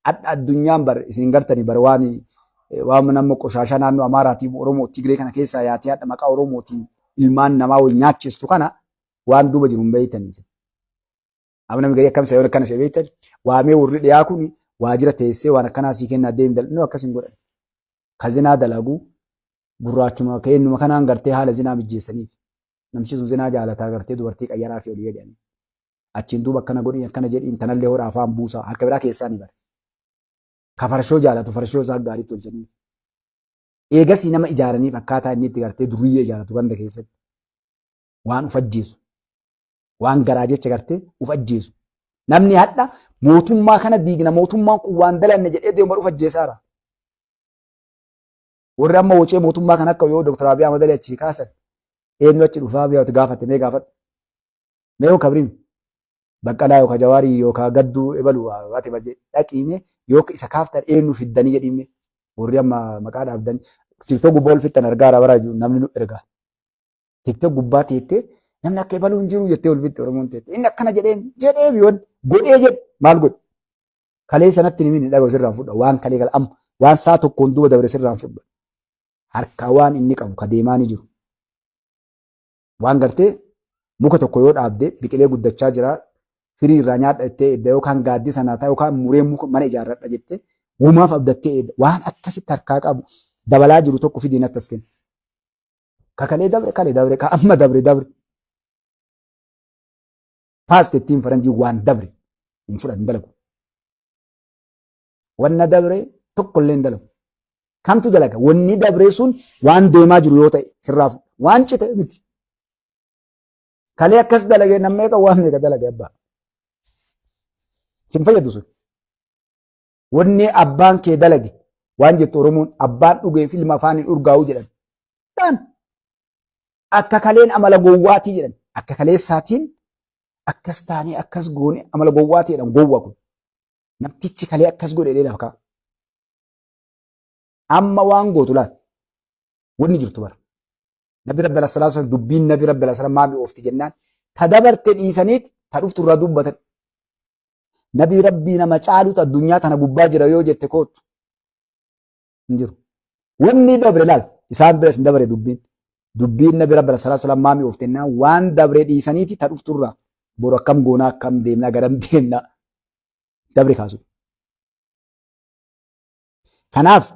addunyaan bar isin gartanii bar waan nama qoshaashaa naannoo Amaaraatii Oromoo Tigree kana keessaa yaatee hadha maqaa Oromootiin ilmaan namaa wal nyaachistu kana waan duuba jiru hin beeytanii. Amma namni garii akkam sayyoon akkana beeytan waamee warri dhiyaa kun waajjira teessee waan akkanaa sii kennaa deemu dal'inuu akkas hin godhan. Ka zinaa dalagu gurraachuma kennuma kanaan gartee haala zinaa mijjeessaniif namtichi sun zinaa jaalataa gartee dubartii qayyaraa fi olii jedhanii. Achiin duuba akkana godhin akkana jedhin tanallee horaa afaan buusaa harka biraa keessaa ni bara. Ka farshoo jaalatu farshoo isaa gaariitti tolchanii. Eegasii nama ijaaraniif akkaataa inni itti gartee duriyyee ijaaratu ganda keessatti. Waan uf ajjeesu. Waan garaa jecha gartee uf ajjeesu. Namni hadha mootummaa kana diigna mootummaan kun waan dalanne jedhee deemu uf ajjeesaara. Warri amma wocee mootummaa kana akka yoo Dr. Abiy Ahmed achi kaasan eenyu achi dhufaa biyyaatti gaafate mee gaafadhu. Mee yoo kabriin Baqqalaa yookaan Jawaarii yookaan Gadduu ebalu waati baje dhaqiime yookaan isa kaaftan eenyu fiddanii jedhime warri amma maqaa dhaabdan TikTok gubbaa ol fixan argaara bara namni nu ergaa. TikTok gubbaa teettee namni akka ebaluu hin jiru jettee ol fixte Oromoon teettee inni akkana jedhee biyoon godhee jedhe maal godhe kalee sanatti ni minni dhagoo sirraan fudha waan kalee kala amma waan saa tokkoon duuba dabre sirraan fudha harka waan inni qabu ka deemaa ni jiru waan gartee muka tokko yoo dhaabde biqilee guddachaa jira firii irraa nyaadha jettee edda yookaan gaaddii sanaa ta'a yookaan muree muka mana ijaarradha jettee uumaaf abdattee edda waan akkasitti harkaa qabu dabalaa jiru tokko fidiin akkas kenna. Ka kalee dabre ka amma dabre. Paastettiin faranjii waan dabre hin fudhan dalagu. Wanna dabre tokkollee hin dalagu. Kamtu dalaga wanni dabre sun waan deemaa jiru yoo ta'e sirraa waan cite miti. Kalee akkas dalagee namni kan waan meeqa dalagee abbaa. Sin fayyadu sun. Wanni abbaan kee dalage waan jettu Oromoon abbaan dhugee filma afaan hin urgaa'u jedhan. Tan akka kaleen amala gowwaatii jedhan. Akka kaleessaatiin akkas taanii akkas goone amala gowwaatii jedhan gowwa kun. Namtichi kalee akkas godhe lafa ka'a. Amma waan gootu laal. Wanni jirtu bara. Nabi Rabbi Alassalaa dubbiin Nabi Rabbi Alassalaa maami oofti jennaan. Ta dabarte dhiisaniiti ta dhuftu irraa dubbatan. Nabi Rabbii nama caalutu addunyaa tana gubbaa jira yoo jette kootu. Hin jiru. Wanni dabre laal isaan biras hin dabre dubbiin. Dubbiin Nabi Rabbi Alassalaa maami oofti jennaan waan dabre dhiisaniiti ta dhuftu irraa. Boru akkam goonaa akkam deemnaa garam deemnaa. Dabre kaasu. Kanaaf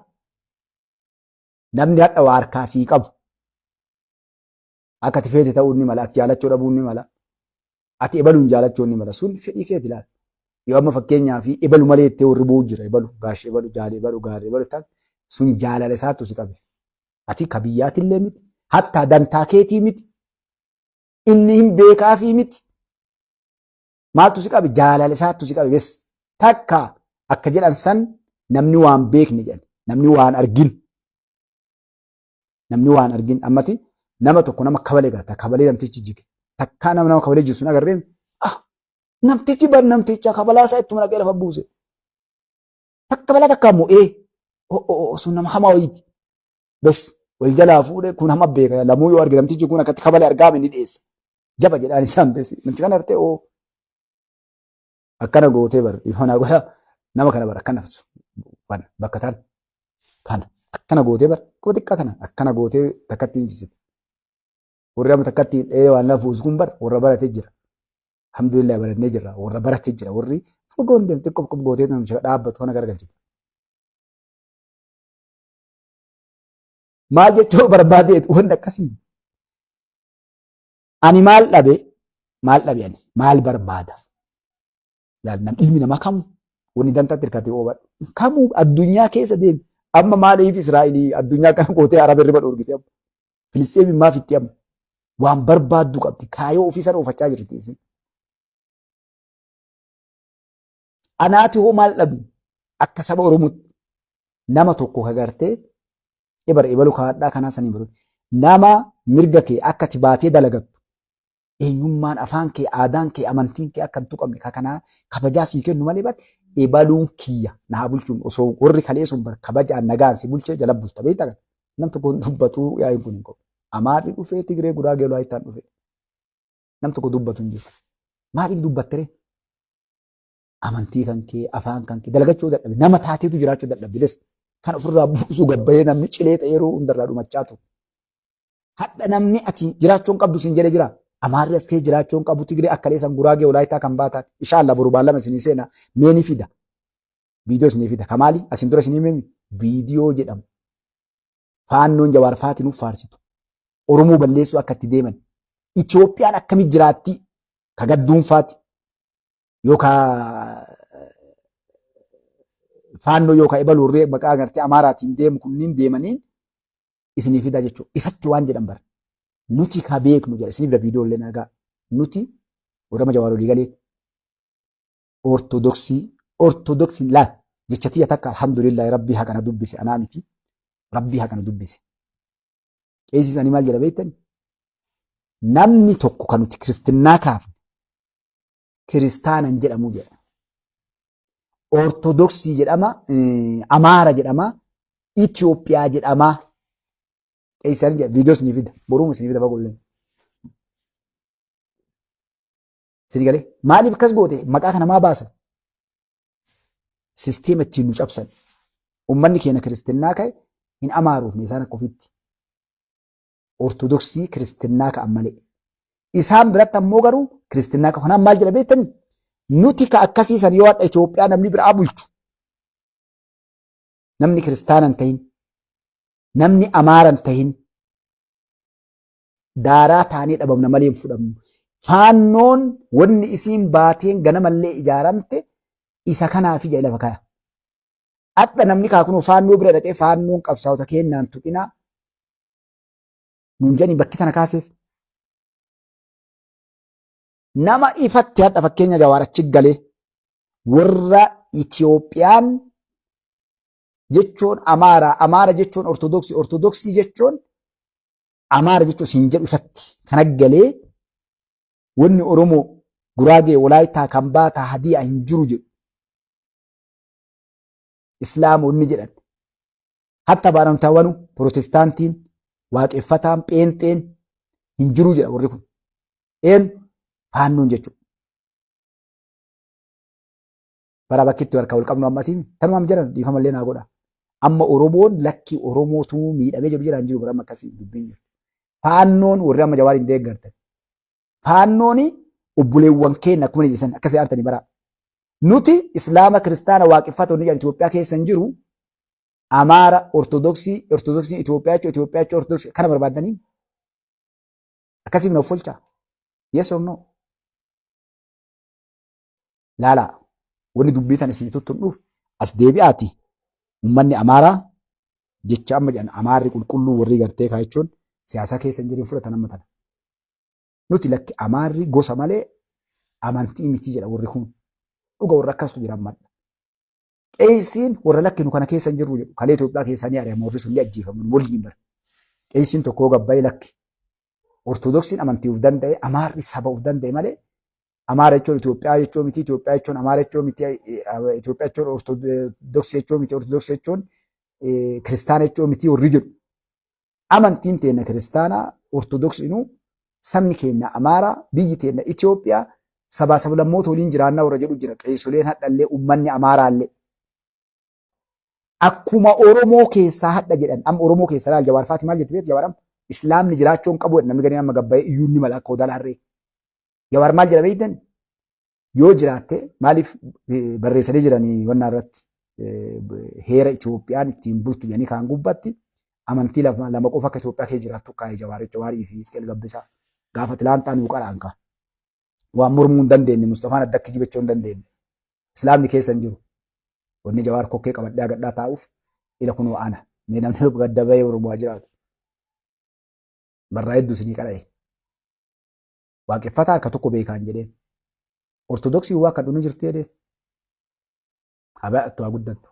namni hadha waa harkaa sii qabu. Akka ati feete ta'uu ni mala, ati jaalachuu dhabuu ni mala, ati ebaluun jaalachuu ni mala. Sun fedhii keeti laala. Yoo amma fakkeenyaa fi ebalu malee itti warri bu'u jira. Ebalu gaashee ebalu jaalee ebalu gaarii ebalu ta'an sun jaalala isaatu si qabe. Ati ka biyyaatillee miti, hatta dantaa keetii miti, inni hin beekaafii miti. Maaltu si qabe? Jaalala isaatu si qabe. Bes takka akka jedhan san namni waan beekne jedhan, namni waan argin. Namni waan argin ammati nama tokko nama kabalee garta kabalee namtichi jige takkaa nama kabalee jiru sun agarreen namtichi bar namticha kabalaa isaa ittuma dhaqee lafa buuse takka balaa takkaa immoo sun nama hamaa wayiiti bes wal jalaa fuudhee kun hama beeka lamuu yoo arge namtichi kun akkatti kabalee argaame ni dhiyeessa jaba jedhaan isaan bes namtichi kana artee akkana gootee bar ifana godha nama kana bar akkana bakka tan kana akkana gootee bar kuma xiqqaa kana akkana gootee takkatti injisite. Warra amma takkatti waan lafuus kun bar warra baratee jira. Alhamdulillah barannee jirra. Warra baratee jira. Warri fogoon deemtee qop gootee namicha dhaabbatu kana garagalchite. Maal jechuu barbaadeet wanta akkasii. Ani maal dhabe ani maal barbaada. Ilmi namaa kamuu wanni dantaatti hirkatee oobadhu. Kamuu addunyaa keessa deemi. Amma maaliif Israa'elii addunyaa kana gootee Araba irra dhoorgite amma. Filisteemi maaf itti amma. Waan barbaaddu qabdi. Kaayoo ofii sana oofachaa jirti. Anaati hoo maal dhabu akka saba Oromootti nama tokko kagartee ebalu kaadhaa kanaa sanii baru. Nama mirga kee akka ati baatee dalagattu. Eenyummaan afaan kee, aadaan kee, amantiin kee akka hin tuqamne kanaa kabajaa sii kennu malee bar ebaluun kiyya naa bulchuun osoo warri kalee sun bar kabajaan nagaan si bulchee jala bulta beektaa nam tokko dubbatu yaa'iin kun hin qabu. Amaarri dhufee Tigree Guraagee Laayitaan dhufee nam tokko dubbatu hin jiru. Maaliif dubbattere? amantii kan kee, afaan kan kee dalagachuu dadhabe, nama taateetu jiraachuu dadhabbiles kan ofirraa buusuu gabbayee namni cilee ta'eeruu hundarraa dhumachaa ture. Hadha namni ati jiraachuun qabdu sin jedhe jira. Amaarri as kee jiraachuun qabu Tigree akka leessan Guraagee Walaayitaa kan baatan. Inshallah boru baallama isinii seena mee ni fida. Viidiyoo isinii fida. Kamaali asin dura isinii mimi viidiyoo jedhamu. Faannoon Jawaar Faatii nuuf faarsitu. Oromoo balleessuu akka itti deeman. Itoophiyaan akkamitti jiraatti ka gadduun faati yookaan faannoo yookaan ebaluurree maqaa agartee Amaaraatiin deemu kunniin deemaniin isinii fida jechuudha. Ifatti waan jedhan bara. Nuti ka beeknu jedha isinii fida viidiyoo illee nagaa. Nuti warra Jawaar olii galee ortodoksiin laal jecha tiyya takka alhamdulillah rabbii haqana dubbise anaa miti. Rabbii haqana dubbise. Qeessisanii maal jedha beektani? Namni tokko kan nuti kiristinnaa kaafne kiristaanan jedhamu jedha. Ortodoksii jedhama, Amaara jedhama, Itoophiyaa jedhama. Qeessisanii jedha viidiyoo isinii fida. Boruuma isinii fida bagulleen. Isinii galee maaliif akkas goote maqaa kana maa baasan? Sisteema ittiin nu cabsan. Uummanni keenya kiristinnaa ka'e hin amaaruufne isaan akka ofitti. Ortodoksii kiristinnaa ka'an malee. Isaan biratti ammoo garuu kiristinnaa ka'an. Kanaaf maal jedha beektanii? Nuti ka akkasiisan yoo hadha Itoophiyaa namni biraa bulchu. Namni kiristaana hin ta'in. Namni Amaara hin ta'in. Daaraa taanee dhabamna malee hin fudhamnu. Faannoon wanni isiin baateen ganamallee ijaaramte isa kanaaf ija lafa kaya. Hadha namni kaakunuu faannoo bira dhaqee faannoon qabsaa'ota kennaan tuqinaa. Nuun jedhanii bakki tana kaaseef. Nama ifatti hadha fakkeenya Jawaar achi galee warra Itoophiyaan jechuun Amaara jechuun Ortodoksii jechuun Amaara jechuun siin jedhu ifatti kana galee wanni Oromoo Guraagee Walaayitaa kan baataa Hadiyaa hin jiru jedhu. Islaamonni jedhan. Hatta baanamtaawwanu Pirotestaantiin waaqeffataan pheenxeen hin jiru jedha warri kun. Faannoon jechuudha. Bara bakkitti harka wal qabnu ammasii tanumaam jiran dhiifamallee naa godha. Amma Oromoon lakki Oromootu miidhamee jiru jiraan jiru bara amma akkasii dubbiin jiru. Faannoon warri amma Jawaar hin deeggartan. Faannoon obboleewwan keenya akkuma jedhan akkasii artanii bara. Nuti Islaama kiristaana waaqeffata wanni jedhan Itoophiyaa keessa hin jiru. Amaara Ortodoksii Itoophiyaa jechuun Ortodoksii kana barbaadanii akkasiif na folchaa. Yes or no? Laalaa wanni dubbii tan isin tuttuudhuuf as deebi'aati. Uummanni Amaaraa jecha amma jedhan Amaarri qulqulluu warri gartee kaa jechuun siyaasa keessa hin jirin fudhatan amma tana. Nuti lakki Amaarri gosa malee amantii miti jedha warri kun. Dhuga warra akkasitu jiran madda. Qeessiin warra lakki nu kana keessa hin jirru jedhu kalee Itoophiyaa keessanii ari'amu warri sun ni ajjeefamu waliin bara. Qeessiin tokkoo gabbaa'ee lakki. Ortodoksiin amantii uf danda'e, Amaarri saba uf danda'e malee Amaara jechuun Itoophiyaa jechuun miti, Itoophiyaa jechuun Amaara jechuun miti, Itoophiyaa jechuun Ortodoksii jechuun miti, Ortodoksii jechuun Kiristaana jechuun miti warri jedhu. Amantiin teenya Kiristaanaa, Ortodoksiinuu sabni keenya Amaaraa, biyyi teenya Itoophiyaa sabaa sablammoota waliin jiraannaa warra jedhu jira. Qeessoleen hadhallee uummanni Amaaraallee. Akkuma Oromoo keessaa hadha jedhan, amma Oromoo keessaa laal Jawaar Faatii maal jetti beektu Jawaar amma? Islaamni jiraachuun qabu namni gadi nama gabbaa'ee iyyuu ni mala akka odaa harree. Jawaar maal jedha beektan? Yoo jiraatte maaliif barreessanii jiranii wanna irratti heera Itoophiyaan ittiin bultu jedhanii kaan gubbatti amantii lama qofa akka Itoophiyaa keessa jiraattu kaa'ee Jawaarii fi Isqeel Gabbisaa gaafa Tilaantaan nuu qaraan kaa. Waan mormuu hin dandeenye Mustafaan adda akka jibachuu hin dandeenye. Islaamni keessa hin jiru. Wanni Jawaar kokkee qabadhaa gadhaa taa'uuf ila kunoo ana. Mee namni gadda bahee Oromoo jiraatu. Barraa hedduu isinii qara'e. Waaqeffataa harka tokko beekaan jedheen. Ortodoksii waa kan dhunu jirti jedheen. Habaa'attu haa guddattu.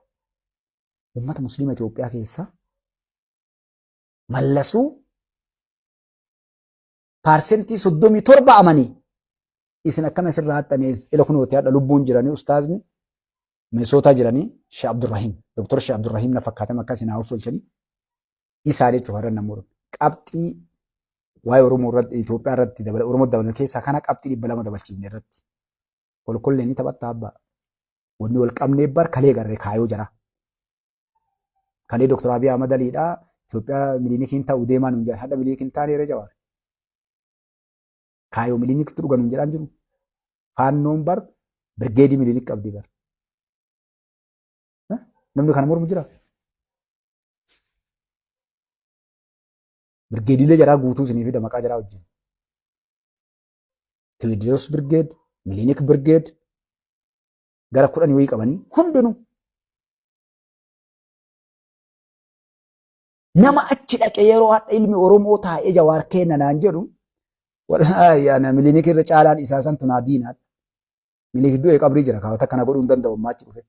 Uummata Musliima Itoophiyaa keessaa mallasuu paarsentii 37 amanii isin akkama isirraa haxxanii ila kunooti hadha lubbuun jiranii ustaazni Minisootaa jiranii Sheekh Abdurrahiim Dr. Sheekh Abdurrahiim na fakkaatama akka isin haa uffolchanii isaa jechuun har'a namoota qabxii waa'ee Oromoo irratti Itoophiyaa irratti Oromoo dabalan keessaa kana qabxii 200 dabalchiifne irratti kolkollee ni taphatta abbaa wanni wal qabnee bar kalee garree kaayoo jira. Kalee Dr. Abiy Ahmad Aliidhaa Itoophiyaa miliinikiin ta'uu deemaa nuun jedhan hadha miliinikiin taanee irra jawaare. Kaayoo miliinikitti dhugan nuun jedhaan jiru. Faannoon bar birgeedii miliinik qabdi bar. Namni kana mormu jira. Birgeediilee jaraa guutuu isinii fi maqaa jaraa wajjin. Tewoodiroos birgeed, miliinik birgeed gara 10 wayii qabanii hundinuu. Nama achi dhaqee yeroo hadha ilmi Oromoo taa'ee Jawaar kenna naan jedhu wallaahi miliinik irra caalaan isaa santu naa diinaadha. Miliinik du'ee qabrii jira kaawwata kana godhuu hin danda'u ammaa achi dhufe.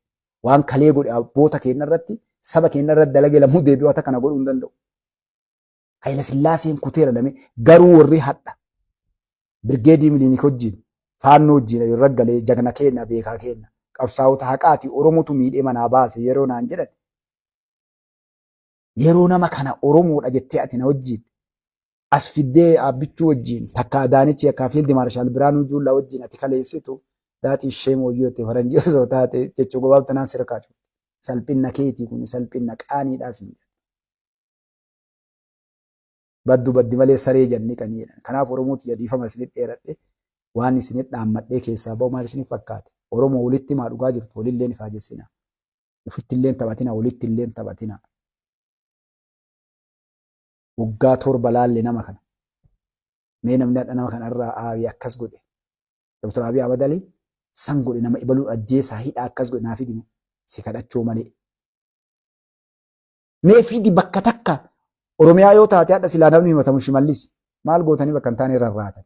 Waan kalee godhe abboota keenya irratti saba keenya irratti dalagee lamuu deebi'u akka kana godhuu hin danda'u. Hayila Sillaaseen kuteera lamee garuu warri hadha birgeedii miliinik wajjin faannoo wajjin irra galee jagna keenya beekaa keenya qabsaa'ota haqaati Oromootu miidhee manaa baase yeroo naan jedhan. Yeroo nama kana Oromoodha jettee ati na wajjin as fiddee abbichuu wajjin takka Adaanichi akka Fiild Maarshaal Biraanuu Juullaa wajjin ati kaleessitu daatii ishee mooyyootti faranjii osoo taate jechuu gabaabtanaan sirkaa jiru. Salphina keetii kun salphina qaaniidhaas hin jedhu. Baddu baddi malee saree janni qaniidha. Kanaaf Oromooti yadiifama isinit dheeradhe waan isinit dhaammadhee keessaa ba'u maal isinif fakkaate. Oromoo walitti maa dhugaa jirtu walillee ni faajessina. Ufitti illee taphatina walitti illee taphatina. Waggaa 7 laalle nama kana. Mee namni hadha nama kanarraa Abiy akkas godhe. Dr. Abiy Ahmad Ali san godhe nama ibaluu ajjeesaa hidhaa akkas godhe naaf hidhime si kadhachuu malee. Mee fidi bakka takka Oromiyaa yoo taate hadha silaa namni himatamu Shimallis maal gootanii bakka hin taane irra raatan.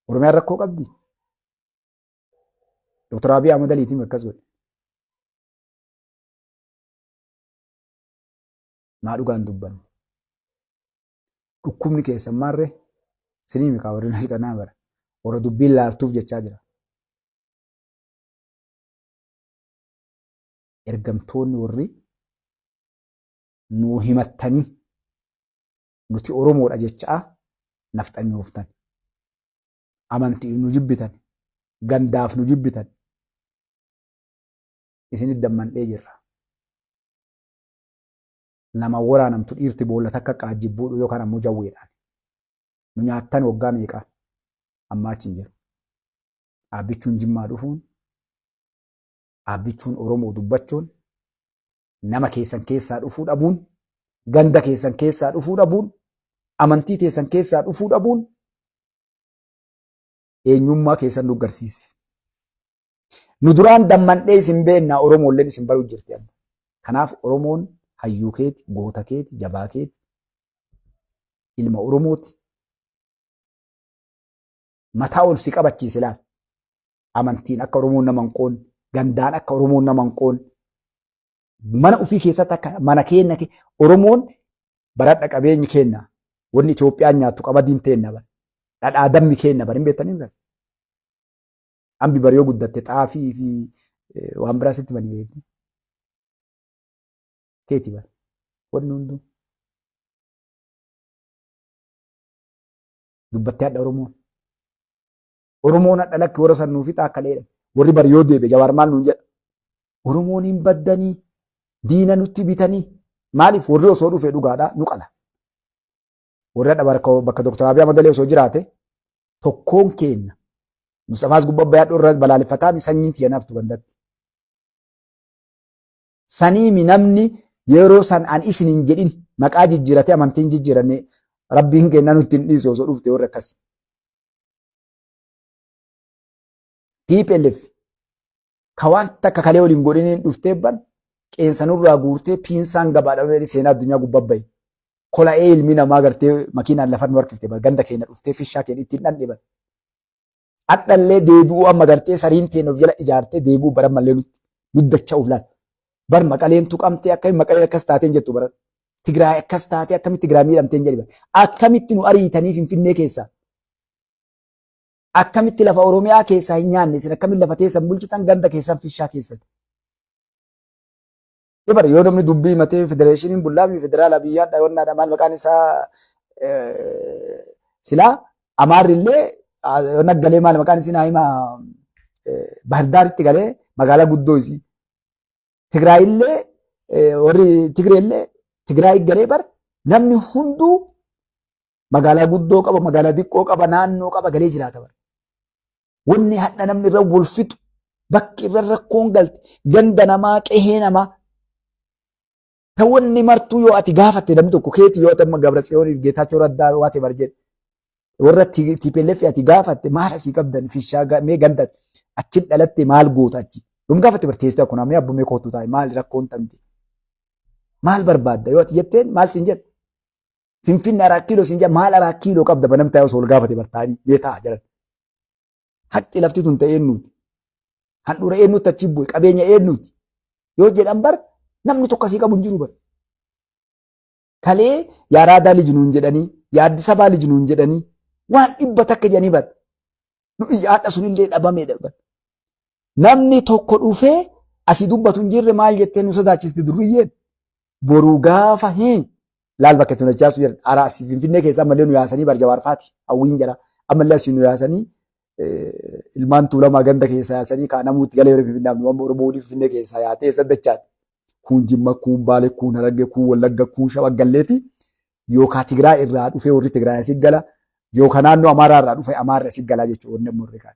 Oromiyaan rakkoo qabdi. Dr. Abiy Ahmad Aliitiin akkas godhe. Maa dhugaan dubbanne. Dhukkubni keessan maarree sinii mikaa warri na hiikanaa bara. Warra dubbiin laaltuuf jechaa jira. Ergamtoonni warri nuu himattanii nuti Oromoodha jechaa nafxanyooftan. Amantii nu jibbitan. Gandaaf nu jibbitan. Isinit dammandhee jirra. Nama waraanamtu dhiirti boolla takka qaajjibbuudhu yookaan ammoo jawweedhaan. Nu nyaattan waggaa meeqaa ammaa achi hin jiru. Abbichuun Jimmaa dhufuun, abbichuun Oromoo dubbachuun, nama keessan keessaa dhufuu dhabuun, ganda keessan keessaa dhufuu dhabuun, amantii keessan keessaa dhufuu dhabuun eenyummaa keessan nu agarsiise. Nu duraan dammandhee isin beennaa Oromoolleen isin baruu jirti amma. Kanaaf Oromoon hayyuu keeti, goota keeti, jabaa keeti, ilma Oromooti. Mataa ol si qabachiise laal. Amantiin akka Oromoon nama hin qoonne, gandaan akka Oromoon nama hin qoonne, mana ofii keessatti akka mana keenya Oromoon baradha qabeenyi kenna. Wanni Itoophiyaan nyaattu qabadiin teenna bara. Dhadhaa dammi kenna bara hin beektanii bara. Ambi bara yoo guddatte xaafii fi waan biraa sitti bani beekti. Keeti bara. Wanni hunduu. Dubbattee hadha Oromoon. Oromoon hadha lakki warra san nuufi akka dheedhan. Warri bara yoo deebe Jawaar maal nuun jedha. Oromoon hin baddanii diina nutti bitanii maaliif warri osoo dhufe dhugaadhaa nu qala. Warri hadha bakka Dr. Abiy Ahmad osoo jiraate tokkoon kenna. Mustafaas gubbaa bayaadhu irra balaaleffataa sanyiin tiyya naaftu bandatti. Saniimi namni yeroo san an isin hin jedhin maqaa jijjiirate amantiin jijjiiranne rabbiin kenna nutti hin dhiisu osoo dhufte warri akkas. TPLF ka waan takka kalee waliin godhiniin dhuftee ban qeensanurraa guurtee piinsaan gabaadhamee seenaa addunyaa gubbaa bahe. Kola'ee ilmi namaa gartee makiinaan lafan warqifte ganda keenya dhuftee fishaa keenya ittiin dhandhiban. Adhallee deebi'uu amma gartee sariin teenya of jala ijaartee deebi'uu bara mallee nutti dachaa uflaan. Bar maqaleen tuqamtee akkamitti maqaleen akkas taateen jettu bara. Tigraay akkas taatee akkamitti Tigraay miidhamteen jedhi bara. Akkamitti nu ariitanii Finfinnee keessaa. Akkamitti lafa Oromiyaa keessaa hin nyaanne isin akkamitti lafa teessan bulchitan ganda keessan fishaa keessatti. Ibar yoo namni dubbii matee federeeshiniin bullaafi federaala biyyaa dhayoonnaadha maal maqaan isaa silaa amaarrillee naggalee maal maqaan isin haima Baahirdaaritti galee magaalaa guddoo isii. Tigraayillee warri Tigreellee Tigraay galee bar namni hunduu magaalaa guddoo qaba, magaalaa xiqqoo qaba, naannoo qaba galee jiraata bar. Wanni hadha namni irra wal fixu bakki irra rakkoon galte ganda namaa qehee namaa. Wanni martuu yoo ati gaafatte namni tokko keetii yoo ta'u Gabratsiyoon Geetaachoo Raddaa waate bar jedhe. Warra TPLF ati gaafatte maal asii qabdan fishaa mee ganda achi dhalatte maal goota achi. Dhum gaafatte barteessite akkuna mee abbumee kootu taa'e maal rakkoon tante. Maal barbaadda yoo ati jetteen maal siin jedha. Finfinne 4 kiiloo siin jedha maal 4 kiiloo qabda banam taa'ee osoo gaafate bartaanii mee ta'a jedhan. Haqqi lafti tun ta'ee eenyuuti. Handhuura eenyuutti achi bu'e qabeenya eenyuuti. Yoo jedhan bar namni tokko asii qabu hin jiru bar. Kalee yaa Araadaa Lijinuun jedhanii yaa Addis Ababaa Lijinuun jedhanii waan dhibba takka jedhanii bar. Nu yaada sunillee dhabamee darban. Namni tokko dhufee asii dubbatu hin jirre maal jettee nu sodaachisti durriyyeen. Boruu gaafa hin laal bakka itti hojjaasu jedhan. Araa asii Finfinnee keessaa ammallee nu yaasanii bar Jawaarfaati. Hawwiin jira. Ammallee asii nu yaasanii ilmaan Tuulamaa ganda keessaa yaasanii kaanamuutti galee Finfinnee amma Oromoo Finfinnee keessaa yaatee saddachaati. Kun Jimma, kun Baalee, kun Harargee, kun Wallagga, kun Shawaggalleeti. Yookaan Tigraay irraa dhufee warri Tigraay asii gala. Yookaan naannoo Amaaraa irraa dhufee Amaarra asii galaa jechuudha wanni murri kaan.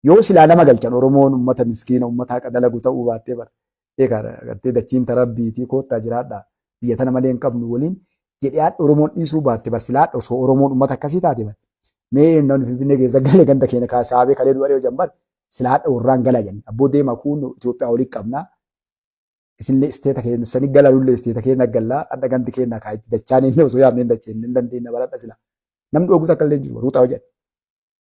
Yoo silaa nama galchan Oromoon uummata miskiina uummata haqa dalagu ta'uu baattee bara. Gartee dachiin tarabbiitii koottaa jiraadhaa biyya tana malee hin qabnu waliin jedhee haadha Oromoon dhiisuu baatte bara silaa osoo Oromoon uummata akkasii taate bara. Mee namni Finfinnee keessa galee ganda keenya kaasaabee kalee du'aree hojjan bara silaa haadha warraan galaa jenni. Abboo deemaa kun Itoophiyaa olii qabnaa. Isinlee isteeta keenya sanii galaa lullee isteeta keenya gallaa adda ganti keenya kaayitti dachaan inni osoo yaamneen dachee hin dandeenya baradha silaa. Namni dhooguus akka illee jiru ruuxaa hojjedha.